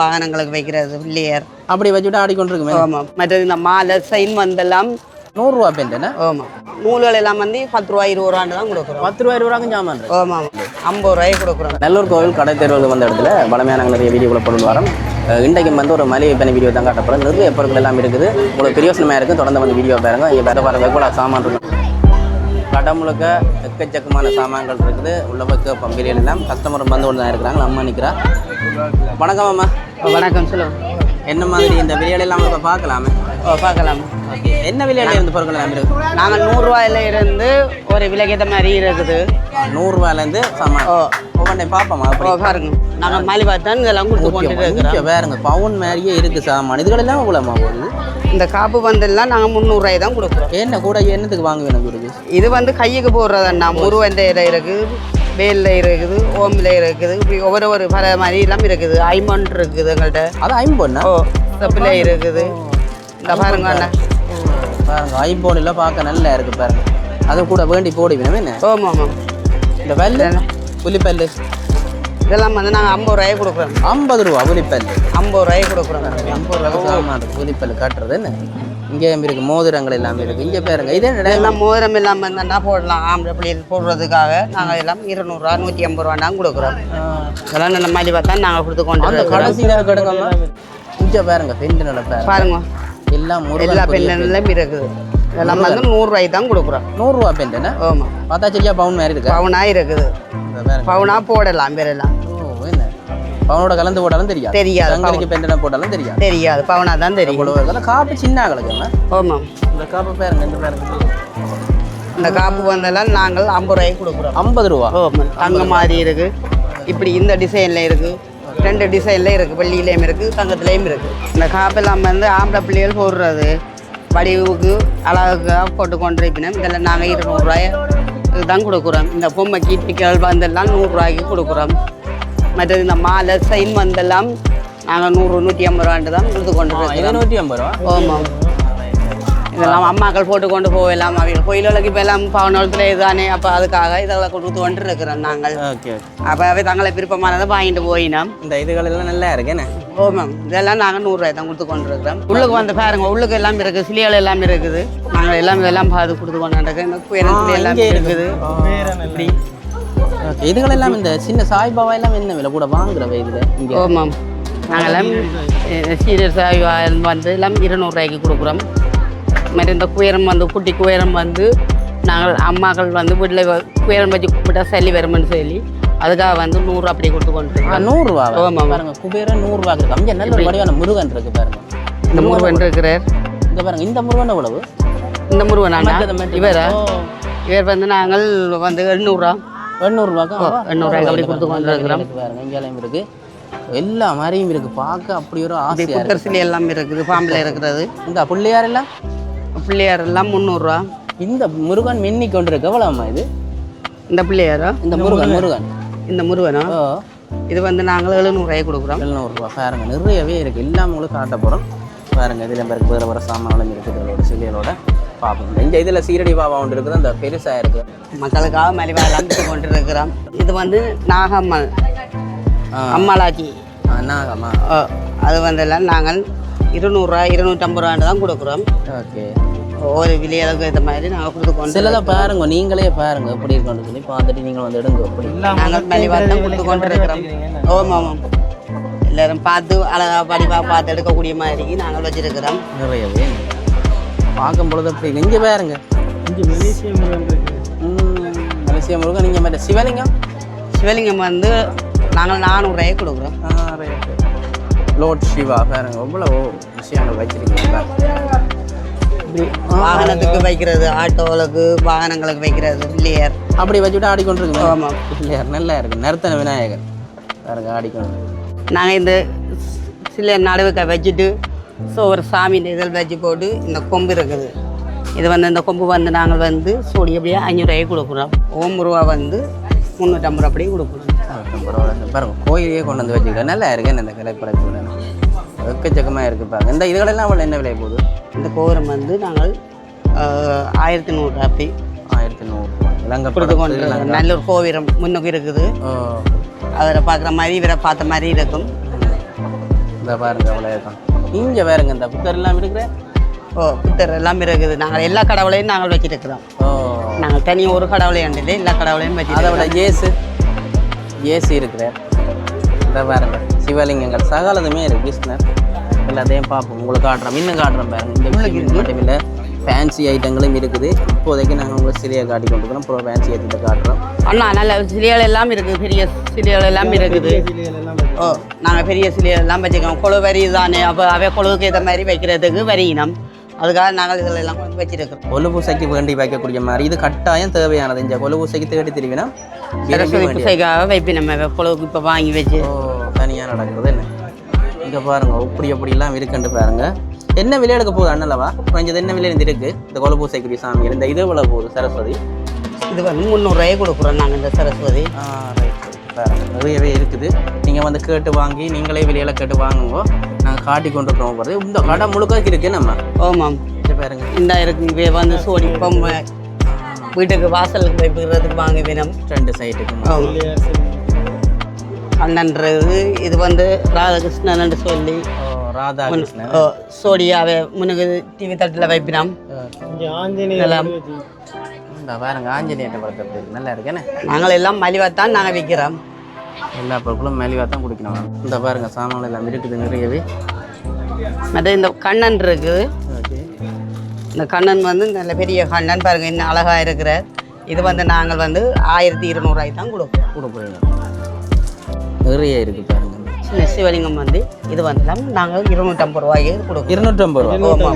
வாகனங்களுக்கு வைக்கிறது பிள்ளையர் அப்படி வச்சுட்டு ஆடிக்கொண்டிருக்குமே. ஆமாம். மற்றது இந்த மாலை செயின் வந்தெல்லாம் 100 ரூபா பெண்டேன்னா. ஆமாம். நூல்கள் எல்லாம் வந்து 10 ரூபா 20 ரூபான்னு தான் கொடுக்குறோம். 10 ரூபா 20 ரூபாய்க்கும் ஜாமான் இருக்கு. ஆமாம். 50 ரூபாய்க்கு கொடுக்குறோம். நல்லூர் கோவில் கடை தேர்வுக்கு வந்த இடத்துல பலமையான நிறைய வீடியோக்குள்ள பொருள் வரோம். இன்றைக்கு வந்து ஒரு மளிகை பண்ணி வீடியோ தான் காட்டப்போகிறோம். நிறைய பொருட்கள் எல்லாம் இருக்குது. உங்களுக்கு பிரயோசனமாக இருக்குது. தொடர்ந்து வந்து வீடியோ பாருங்க. இங்கே வேறு வேறு வெகுல சாமான் இருக்கும். கடை முழுக்க எக்கச்சக்கமான சாமான்கள் இருக்குது. உள்ள வைக்க பம்பிலியல் எல்லாம் கஸ்டமர் வந்து கொண்டு தான் இருக்கிறாங்க. அம்மா நிற்கிறா. வணக்கம் அம்மா. வணக்கம் சொல்லுங்கள். என்ன மாதிரி இந்த விலையில எல்லாம் இப்போ பார்க்கலாமே? பார்க்கலாம். என்ன விலையில இருந்து பொருட்கள் எல்லாம் இருக்குது? நாங்கள் 100 ரூபாயில இருந்து ஒரு விலைக்கேற்ற மாதிரி இருக்குது. 100 ரூபாயிலேருந்து சாமான் ஒவ்வொன்றையும் பார்ப்போமா? பாருங்க, நாங்கள் மலிவா தான் இதெல்லாம் கொடுத்து கொண்டு இருக்கிறோம். வேறுங்க பவுன் மாதிரியே இருக்குது சாமான். இதுகளெல்லாம் இவ்வளோமா போகுது? இந்த காப்பு பந்தெல்லாம் நாங்கள் 300 ரூபாய் தான் கொடுக்குறோம். என்ன கூட என்னத்துக்கு வாங்க வேணும் கொடுக்கு? இது வந்து கையுக்கு போடுறதுன்னா முருவன் இருக்குது, வேலில் இருக்குது, ஓமில் இருக்குது, இப்படி ஒவ்வொரு பல மாதிரி எல்லாம் இருக்குது. ஐம்பொன் இருக்குது எங்கள்கிட்ட. அது ஐம்பொன்னா? தப்பில் இருக்குது. இந்த பாருங்க அண்ணா, பாருங்க ஐம்பொன்னில் பார்க்க நல்லா இருக்குது பாருங்க. அது கூட வேண்டி போடுவேன் என்ன? ஆமாம் ஆமாம். இந்த பல்லு புலிப்பல்லு இதெல்லாம் வந்து நாங்கள் 50 ரூபாய்க்கு கொடுக்குறோம். 50 ரூபா புலிப்பல்லு? 50 ரூபாய்க்கு கொடுக்குறோம். 50 ரூபா சாமான் இருக்குது. புலிப்பல்லு காட்டுறது என்ன? இங்கேயும் இருக்குது. மோதிரங்கள் எல்லாமே இருக்குது. இங்கே பாருங்க. இதே எல்லாம் மோதிரம் இல்லாமல் இருந்தால் போடலாம். ஆம்பளை பிள்ளைகள் போடுறதுக்காக நாங்கள் எல்லாம் 200 ரூபா 150 ரூபாண்டாங்க கொடுக்குறோம். இதெல்லாம் நல்ல மாதிரி பார்த்தா நாங்கள் கொடுத்து கொண்டு கடைசியில் கெடுக்கமா? இங்கே பாருங்க பெண்டு நடப்ப பாருங்க. எல்லாம் எல்லா பெண்ணும் இருக்குது. இதெல்லாம் வந்து 100 ரூபாய்க்கு தான் கொடுக்குறோம். 100 ரூபா பெண்டுன்னா? ஆமாம். பார்த்தா சரியா பவுன் மாதிரி இருக்கு. பவுனாக இருக்குது. பவுனாக போடலாம் பேரெல்லாம். என்ன பவுனோட கலந்து போட்டாலும் தெரியாது. தெரியாது. தங்களுக்கு பெண்டனை போட்டாலும் தெரியாது. தெரியாது. பவுனாக தான் தெரியும். காப்பு சின்ன கலக்கு. ஆமாம். இந்த காப்பு பாருங்க. இந்த பாருங்க. இந்த காப்பு வந்தெல்லாம் நாங்கள் 50 ரூபாய்க்கு கொடுக்குறோம். 50 ரூபா? ஆமாம். தங்க மாதிரி இருக்குது. இப்படி இந்த டிசைனில் இருக்குது. 2 டிசைனில் இருக்குது. வெள்ளியிலையும் இருக்குது, தங்கத்துலேயும் இருக்குது. இந்த காப்பெல்லாம் வந்து ஆம்பளை பிள்ளைகள் போடுறது வடிவுக்கு அழகாக போட்டு கொண்டிருப்பினோம். இதெல்லாம் நாங்கள் 200 ரூபாய் இதுதான் கொடுக்குறோம். இந்த பொம்மைக்கு டிக்கல் வந்தெல்லாம் 100 ரூபாய்க்கு கொடுக்குறோம். மற்றது இந்த மாலை செயின் வந்தெல்லாம் நாங்கள் 100 150 ரூபான்ட்டு தான் கொடுத்து கொண்டு இருக்கோம். 150 ரூபா? ஆமாம். இதெல்லாம் அம்மாக்கள் போட்டு கொண்டு போகலாம். அவங்க கோயிலுக்கு இப்போ எல்லாம் பவனத்தில் இதுதானே. அப்போ அதுக்காக இதெல்லாம் கொடுத்து கொண்டு இருக்கிறோம் நாங்கள். ஓகே. அப்போ தங்களை விருப்பமானதை வாங்கிட்டு போயினோம். இந்த இதுகளெல்லாம் நல்லா இருக்கு என்ன? ஓ மேம். இதெல்லாம் நாங்கள் 100 ரூபாய் தான் கொடுத்து கொண்டு இருக்கிறோம். உள்ளுக்கு வந்து பாருங்க, உள்ளுக்கு எல்லாம் இருக்குது. சிலியால் எல்லாம் இருக்குது. நாங்கள் எல்லாம் பார்த்து கொடுத்து கொண்டாந்துருக்கோம். எல்லாம் இருக்குது. இப்படி இதுகளெல்லாம் இந்த சின்ன சாய்பாவா எல்லாம் என்ன விலை கூட வாங்குறவை இதில்? ஓ மேம். நாங்கள் எல்லாம் சீரியஸ் வந்து எல்லாம் 200 ரூபாய்க்கு கொடுக்குறோம். மாதிரி இந்த குயரம் வந்து குட்டி குயரம் வந்து நாங்கள் அம்மாக்கள் வந்து வீட்டில் குயரம் வச்சு விட்டால் சளி வரும்னு சொல்லி அதுக்காக வந்து 100 அப்படி கொடுத்து கொண்டு 100 ரூபா? ஆமாம் பாருங்க. குபேரன் 100 ரூபா இருக்கு. அங்கே நல்ல ஒரு வடிவான முருகன் இருக்கு பாருங்க. இந்த முருகன் இருக்கிறார். இந்த பாருங்க. இந்த முருகன் எவ்வளவு? இந்த முருகன் இவர் வந்து நாங்கள் வந்து 800 ரூபா. 800 ரூபாய்க்கு? 800 ரூபாய்க்கு அப்படி கொடுத்து கொண்டு இருக்கிறோம். பாருங்க இங்கேயும் இருக்கு. எல்லா மாதிரியும் இருக்கு. பார்க்க அப்படி ஒரு ஆசையா இருக்கு. சிலி எல்லாம் இருக்குது. பாம்பில் இருக்கிறது. இந்த பிள்ளையார் எல்லாம்? பிள்ளையார் எல்லாம் 300 ரூபா. இந்த முருகன் மின்னி கொண்டு இருக்கு. எவ்வளோம்மா இது? இந்த பிள்ளையாரா? இந்த முருகன் இந்த முருகனா? இது வந்து நாங்கள் 700 ரூபாய்க்கு கொடுக்குறோம். 700 ரூபா. பாருங்க நிறையவே இருக்கு. எல்லாம் உங்களுக்கு காட்ட போகிறோம். பாருங்க. இதில் பிறகு வேறு வேறு சாமான்களும் இருக்குது. இதோட சிலைகளோட பார்ப்போம். இந்த இதில் சீரடி பாபா ஒன்று இருக்குது. அந்த பெருசாக இருக்குது. மக்களுக்காக மலிவாலாம் கொண்டு இருக்கிறோம். இது வந்து நாகம்மல் அம்மாளாச்சி நாகம்மா. அது வந்தெல்லாம் நாங்கள் 200 ரூபா 250 ரூபான்னு தான் கொடுக்குறோம். ஓகே. ஒவ்வொரு விலையளவுக்கு இந்த மாதிரி நாங்கள் கொடுத்துக்கோம். சிலதை பாருங்க. நீங்களே பாருங்க எப்படி இருக்குன்னு சொல்லி பார்த்துட்டு நீங்கள் வந்து எடுங்க. அப்படி நாங்கள் மலிவாக தான் கொடுத்து கொண்டு இருக்கிறோம். ஆமாம் ஆமாம். எல்லாரும் பார்த்து அழகாக படிப்பாக பார்த்து எடுக்கக்கூடிய மாதிரி நாங்கள் வச்சுருக்கிறோம். நிறையவே பார்க்கும் பொழுது அப்படி இங்கே பாருங்க. இங்கே மலேசியா முருகன் இருக்கு. மலேசியா முருகன். நீங்கள் மாதிரி சிவலிங்கம்? சிவலிங்கம் வந்து நாங்கள் 400 ரூபாய்க்கு கொடுக்குறோம். லோட் சிவா பாருங்க. எவ்வளோ விஷயங்கள் வச்சிருக்கீங்க. வாகனத்துக்கு வைக்கிறது, ஆட்டோவுக்கு வாகனங்களுக்கு வைக்கிறது பிள்ளையார் அப்படி வச்சுட்டு ஆடிக்கொண்டிருக்கு. ஆமாம். பிள்ளையார் நல்லா இருக்கு. நர்த்தன விநாயகர் பாருங்க ஆடிக்கொண்டு. நாங்கள் இந்த சில நடுவுக்க வச்சுட்டு ஒரு சாமி இதழ் வச்சு போட்டு இந்த கொம்பு இருக்குது. இது வந்து இந்த கொம்பு வந்து நாங்கள் வந்து சோடி அப்படியே 500 ரூபாய்க்கு கொடுக்குறோம். 1 ரூபா வந்து 350 ரூபா அப்படியே கொடுக்குறோம். பாருங்க கோயிலையே கொண்டு வந்து வச்சுக்கிட்டேன். நல்லா இருக்கு. இந்த கலைப்படைப்பு எக்கச்சக்கமாக இருக்குது பாருங்க. இந்த இதுகளெல்லாம் அவ்வளோ என்ன விலை போகுது? இந்த கோபுரம் வந்து நாங்கள் 1100 ரூபா அப்படி. 1100 ரூபா கொடுத்து கொண்டு நல்ல ஒரு கோபுரம் முன்னுக்கு இருக்குது. அதில் பார்க்குற மாதிரி இவரை பார்த்த மாதிரி இருக்கும். இந்த பாருங்க அவ்வளோ இருக்கும். இங்கே வேறுங்க இந்த புத்தர் எல்லாம் இருக்கிற புத்தர் எல்லாம் இருக்குது. நாங்கள் எல்லா கடவுளையும் நாங்கள் வச்சிருக்கிறோம். நாங்கள் தனியாக ஒரு கடவுளையும் இல்லை, எல்லா கடவுளையும் வச்சு. அதை விட ஏசு இருக்கிறார். இந்த பாருங்க சிவலிங்கங்கள் சகலதுமே இருக்குது. கிருஷ்ணர் எல்லாத்தையும் பார்ப்போம். உங்களுக்கு காட்டுறோம், இன்னும் காட்டுறோம் பாருங்க. இந்த மட்டும் இல்லை, ஃபேன்சி ஐட்டங்களும் இருக்குது. இப்போதைக்கு நாங்கள் உங்களுக்கு சிலையை காட்டி கொண்டுக்கிறோம். அப்புறம் ஃபேன்சி ஐட்டத்தை காட்டுறோம். அண்ணா நல்ல சிலைகள் எல்லாம் இருக்குது, பெரிய சிலைகள் எல்லாம் இருக்குது. நாங்கள் பெரிய சிலைகள் எல்லாம் வச்சுக்கோம். கொழு வரி தானே, அப்போ அவை கொழுவுக்கு ஏற்ற மாதிரி வைக்கிறதுக்கு வரியினம். அதுக்காக நாங்கள் இதில் எல்லாம் வந்து வச்சிருக்கிறோம். கொலு பூசைக்கு வேண்டி வைக்கக்கூடிய மாதிரி இது கட்டாயம் தேவையானது. இந்த கொலு பூசைக்கு தேடி திரும்பினா சரஸ்வதி பூசைக்காக வைப்பி நம்ம கொழுவுக்கு இப்போ வாங்கி வச்சு தனியாக நடக்கிறது. என்ன இங்கே பாருங்க எப்படிலாம் இருக்குன்னு பாருங்க. என்ன விலை எடுக்க போகுது அண்ணலவா? கொஞ்சம் என்ன விலையில் இருக்குது இந்த கொலு பூசைக்குரிய சாமி? இந்த இது எவ்வளோ போகுது சரஸ்வதி? இது வந்து 300 ரூபாய் கொடுக்குறோம் நாங்கள் இந்த சரஸ்வதி. நிறையவே இருக்குது. நீங்கள் வந்து கேட்டு வாங்கி நீங்களே விலையில் கேட்டு வாங்குங்க. நாங்கள் காட்டி கொண்டு இருக்கிறோம் போகிறது. இந்த கடை முழுக்க இருக்குது நம்ம. ஆமாம், பாருங்க இந்த இருக்குது. இவே வந்து சோடி பொம்மை வீட்டுக்கு வாசலுக்கு வைப்புகிறதுக்கு வாங்க வேணும். 2 சைட்டுக்கு அண்ணன்றது. இது வந்து ராதாகிருஷ்ணன் சொல்லி ராதாகிருஷ்ணன் சோடியாவே முன்னுக்கு டிவி தட்டில் வைப்பினோம். பாருங்க ஆஞ்சநேயத்தை வளர்த்துறது நல்லா இருக்கேன்னு. நாங்கள் எல்லாம் மலிவாத்தான் நாங்கள் விற்கிறோம். எல்லா பொருட்களும் மலிவாத்தான் குடிக்கணும். இந்த பாருங்க சாமான் எல்லாம் இருக்குது நிறையவே. மற்ற இந்த கண்ணன் இருக்குது. இந்த கண்ணன் வந்து நல்ல பெரிய கண்ணன் பாருங்க, இன்னும் அழகாக இருக்கிற. இது வந்து நாங்கள் வந்து 1200 ரூபாய் தான் கொடுக்குறோம். நிறைய இருக்கு பாருங்க. சின்ன சிவலிங்கம் வந்து இது வந்து நாங்கள் 250 ரூபாய்க்கு கொடுக்குறோம். 250 ரூபா.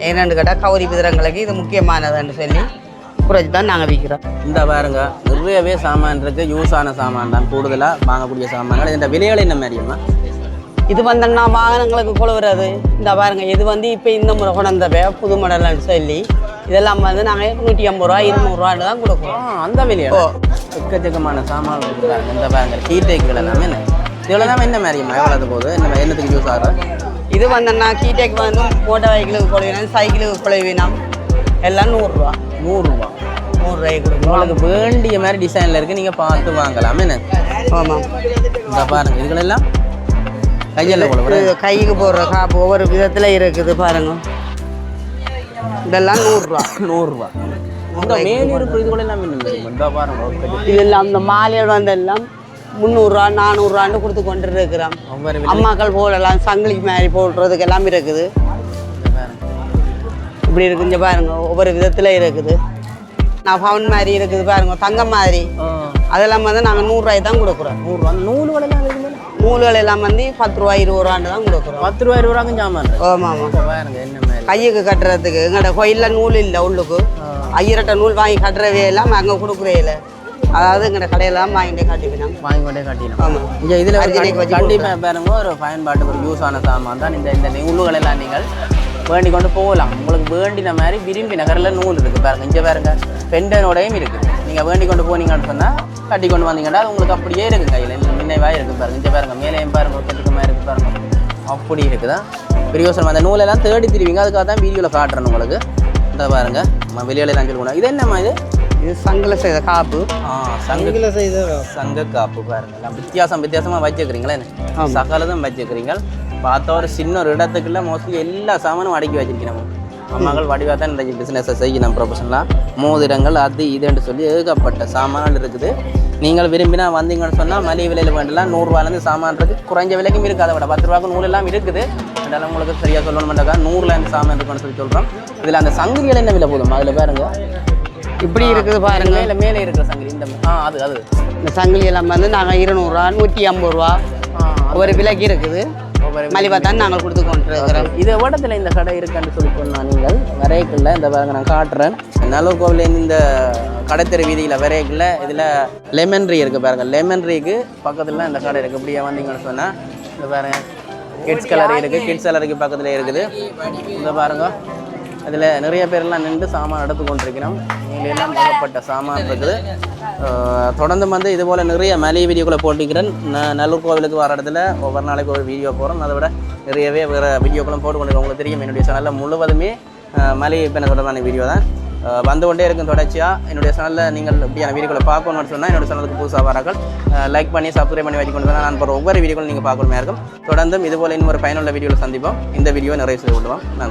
ஏன்னு கேட்டால் கௌரி விதரங்களுக்கு இது முக்கியமானதுன்னு சொல்லி குறைச்சி தான் நாங்கள் விற்கிறோம். இந்த பாருங்க நிறையவே சாமான் இருக்குது. யூஸ் ஆன சாமான் தான் கூடுதலாக வாங்கக்கூடிய சாமான்கள். இந்த விலைகள் என்ன மாதிரியுமா? இது வந்தோம்னா வாகனங்களுக்கு கொழுவுறது. இந்த பாருங்க இது வந்து இப்போ இந்த முறை கொண்டவே புது மாடல்னு சொல்லி இதெல்லாம் வந்து நாங்கள் 150 ரூபா 200 ரூபான்னு தான் கொடுக்குறோம். அந்த விலையோ எக்கச்சக்கமான சாமான் கொடுக்குறாங்க. இந்த பாருங்க கீட்டேக்குகள் எல்லாமே என்ன இதெல்லாம் தான் என்ன மாதிரியுமா? எவ்வளோ போகுது? என்ன என்னத்துக்கு யூஸ் ஆகும்? இது வந்தோம்னா கீட்டேக்கு வந்து மோட்டார் வெஹிக்கிளுக்கு கொழுவினம், சைக்கிளுக்கு கொழுவினம் எல்லாம் 100 ரூபா. 100 ரூபா 100 ரூபாய்க்கு கொடுக்கும். உங்களுக்கு வேண்டிய மாதிரி டிசைனில் இருக்குது, நீங்கள் பார்த்து வாங்கலாம். என்ன ஆமாம். இந்த பாருங்க இதுகளெல்லாம் கையில் கைக்கு போடுற காப்பு ஒவ்வொரு விதத்தில் இருக்குது பாருங்க. இதெல்லாம் 100 ரூபா. 100 ரூபா. மேலே இருக்கிற இதுகளெல்லாம் இந்த பாருங்க. இதெல்லாம் அந்த மாலையில் வந்து எல்லாம் 300 ரூபா 400 ரூபான்னு கொடுத்து கொண்டு இருக்கிறோம். அம்மாக்கள் போடலாம், சங்கிலி மாதிரி போடுறதுக்கு எல்லாம் இருக்குது. இப்படி இருக்கு. இங்கே பாருங்க ஒவ்வொரு விதத்தில் இருக்குது. நான் பவுன் மாதிரி இருக்குது பாருங்க, தங்கம் மாதிரி. அதெல்லாம் வந்து நாங்கள் 100 ரூபாய் தான் கொடுக்குறோம். 100 ரூபா. நூல்கள் எல்லாம் இருக்குது. நூல்கள் எல்லாம் வந்து 10 ரூபா 20 ரூபான்னு தான் கொடுக்குறோம். 10 ரூபா 20 ரூபாய்க்கும் சாமான். ஆமாம் ஆமாம். பாருங்க என்ன மாதிரி கையுக்கு கட்டுறதுக்கு எங்கள்ட கோயிலில் நூல் இல்லை. உள்ளுக்கு 1000 நூல் வாங்கி கட்டுறவே எல்லாம் அங்கே கொடுக்குறே இல்லை. அதாவது எங்கள்ட கடையெல்லாம் வாங்கிட்டே காட்டிவினோம். வாங்கி கொண்டே காட்டினோம். ஆமாம். இங்கே இதில் கண்டிப்பாக பாருங்க ஒரு பயன்பாட்டுக்கு ஒரு யூஸ் ஆன சாமான் தான் இந்த நூல்கள் எல்லாம். நீங்கள் வேண்டி கொண்டு போகலாம். உங்களுக்கு வேண்டின மாதிரி விரும்பி நகரில் நூல் இருக்குது பாருங்க. இங்கே பாருங்க பெண்டனோடையும் இருக்குது. நீங்கள் வேண்டி கொண்டு போனீங்கன்னு சொன்னால் கட்டி கொண்டு வந்தீங்கன்னா அது உங்களுக்கு அப்படியே இருக்குது. கையில் நினைவாக இருக்குது பாருங்க. இங்கே பாருங்க மேலேயும் பாருங்க ஒருத்தட்டுக்குமா இருக்குது பாருங்க. அப்படி இருக்குதா பிரியோசனம். அந்த நூலெல்லாம் தேடி திருவிங்க. அதுக்காக தான் வீடியோவில் காட்டுறேன் உங்களுக்கு. இந்த பாருங்க வெளியிலலாம் சொல்லணும். இது என்னம்மா? இது சங்கில் செய்த காப்பு. சங்கில் செய்த சங்க காப்பு பாருங்க. எல்லாம் வித்தியாசமாக வச்சுக்கிறீங்களா? சகலதும் வச்சுக்கிறீங்க. பார்த்தா ஒரு சின்ன ஒரு இடத்துக்குள்ள மோஸ்ட்லி எல்லா சாமானும் அடக்கி வச்சிருக்கணும். அம்மாக்கள் வடிவாக தான் இந்த பிஸ்னஸை செய்யணும். ப்ரொஃபஷனலாக மோதிரங்கள் அது இதுன்னு சொல்லி ஏகப்பட்ட சாமான்கள் இருக்குது. நீங்கள் விரும்பினா வந்தீங்கன்னு சொன்னால் மலிவு விலையில் வேண்டலாம். 100 ரூபாலேருந்து சாமான் இருக்குது. குறைஞ்ச விலைக்கும் இருக்குது. அதை விட 10 ரூபாய்க்கு நூல் எல்லாம் இருக்குது. அதனால் உங்களுக்கு சரியாக சொல்லணும்னாக்கா 100லேருந்து சாமான் இருக்குன்னு சொல்லி சொல்கிறோம். இதில் அந்த சங்கிலிகள் என்ன விலை போதும்? அதில் பாருங்க இப்படி இருக்குது பாருங்க. மேலே இருக்கிற சங்கிலி இந்த அது இந்த சங்கிலி எல்லாம் வந்து நாங்கள் 200 ரூபா 150 ரூபா ஒவ்வொரு விலைக்கு இருக்குது. மலிவாக தான் நாங்கள் கொடுத்து கொண்டு இருக்கிறோம். இது இடத்துல இந்த கடை இருக்குன்னு சொல்லி சொன்னால் நீங்கள் விரைக்குள்ள இந்த பாருங்க நான் காட்டுறேன். நல்லூர் கோவிலேருந்து இந்த கடைத்தெரு வீதியில் விரைக்குள்ள இதில் லெமன் ட்ரீ இருக்குது பாருங்க. லெமன் ட்ரீக்கு பக்கத்தில் இந்த கடை இருக்குது. இப்படியே வந்தீங்கன்னு சொன்னால் இந்த பாருங்க கிட்ஸ் கலரி இருக்குது. கிட்ஸ் கலருக்கு பக்கத்தில் இருக்குது. இந்த பாருங்க அதில் நிறைய பேரெல்லாம் நின்று சாமான் எடுத்து கொண்டிருக்கிறோம். நீங்கள் எல்லாம் ஏகப்பட்ட சாமான் இருக்குது. தொடர்ந்து வந்து இது போல் நிறைய மலிவு வீடியோக்களை போட்டிக்கிறேன். நல்லூர் கோவிலுக்கு வர இடத்துல ஒவ்வொரு நாளைக்கு ஒரு வீடியோ போகிறோம். அதை விட நிறையவே வேறு வீடியோக்களும் போட்டு கொண்டிருக்கோம். உங்களுக்கு தெரியும் என்னுடைய சேனலில் முழுவதுமே மலிவு பெண்ண தொடர்பான வீடியோ தான். வந்து கொண்டே இருக்கும் தொடர்ச்சியாக. என்னுடைய சேனலில் நீங்கள் இப்படியான வீடியோக்களை பார்க்கணும்னு சொன்னால் என்னோட சேனலுக்கு புதுசாக வரார்கள் லைக் பண்ணி சப்ஸ்கிரைப் பண்ணி வச்சுக்கொண்டு தான் நான் போகிற ஒவ்வொரு வீடியோக்களும் நீங்கள் பார்க்கணுமே இருக்கும். தொடர்ந்தும் இதுபோல் இன்னொரு பயனுள்ள வீடியோவில் சந்திப்போம். இந்த வீடியோவை நிறைவு செய்து கொள்வோம். நன்றி.